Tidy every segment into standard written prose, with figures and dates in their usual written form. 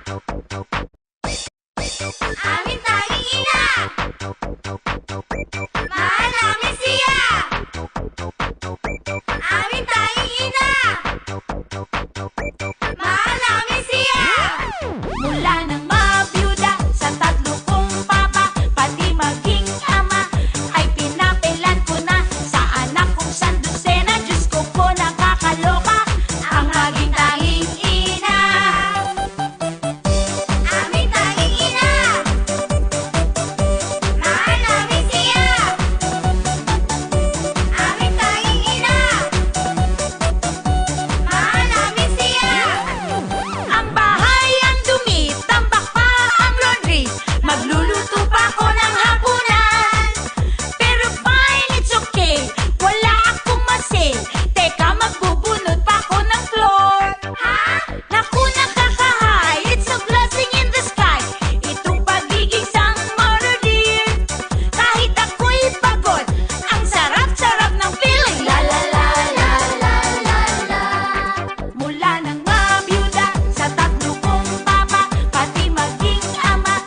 Aming tanging ina, mahal namin siya. Aming tanging ina, mahal namin siya. Mula nang mabiyuda sa tatlo kong papa, pati maging ama, ay pinapilan ko na sa anak kong sandusena. Diyos ko po, nakakaloka ang maging tanging ina. Aming tanging ina, mahal namin siya. Aming tanging ina, mahal namin siya. Ang bahay ang dumi, tambak pa ang laundry, magluluto pa ako ng hapunan. Pero fine, it's okay, wala akong masin. Teka, magbubunot pa ako ng floor. Ha? Naku, nakakahay, it's a blessing in the sky. Itong pagiging sang mother dear. Kahit ako'y pagod, ang sarap-sarap ng feeling. La la la la la la la. Mula nang mabiyuda sa tatlo kong papa, pati maging ama,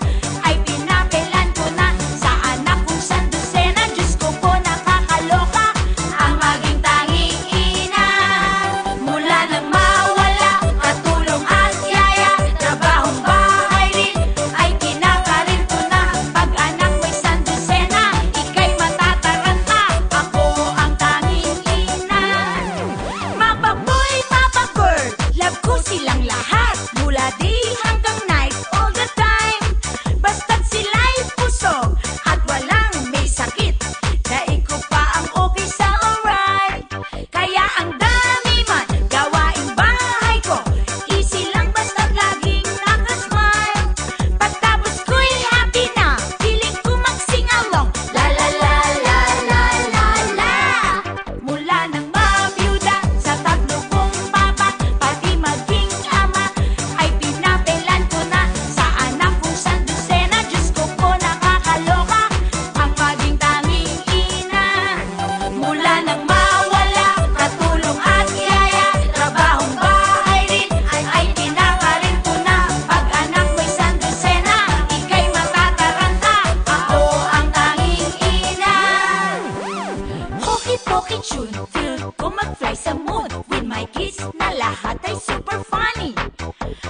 ay pinapilan ko na sa anak kong sandusena. Diyos ko po, nakakaloka ang maging tanging ina. Mula nang mawala, katulong at yaya, trabahong bahay rin, ay kinakarin ko na. Pag anak mo'y sandusena, ika'y matataranta, ako ang tanging ina. Mapa boy, Papa bird, love ko silang lahat, mula day hanggang night, all the time. Basta't sila'y pusog at walang may sakit, daig ko pa ang okay sa alright. Kaya ang dami man gawaing bahay ko, easy lang basta't laging nakasmile. Pagtapos ko'y happy na, feeling ko mag-sing along. La la la la la la la. Mula nang mabiyuda sa tatlo kong papa, pati maging ama, ay pinapilan ko na sa anak kong sandusena. Diyos ko po, nakakaloka ang maging tanging ina. Mula nang mawala, katulong at yaya, trabahong bahay rin, ay kinakarin ko na. Pag anak mo'y sandusena, ika'y matataranta, ako ang tanging ina. Hoki-poki tune, feel ko mag-fly sa moon. With my kids na lahat ay super funny.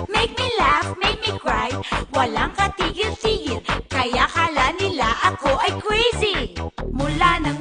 Make me laugh, make me cry, walang katigil-tigil, kaya kala nila ako ay crazy. Mula nang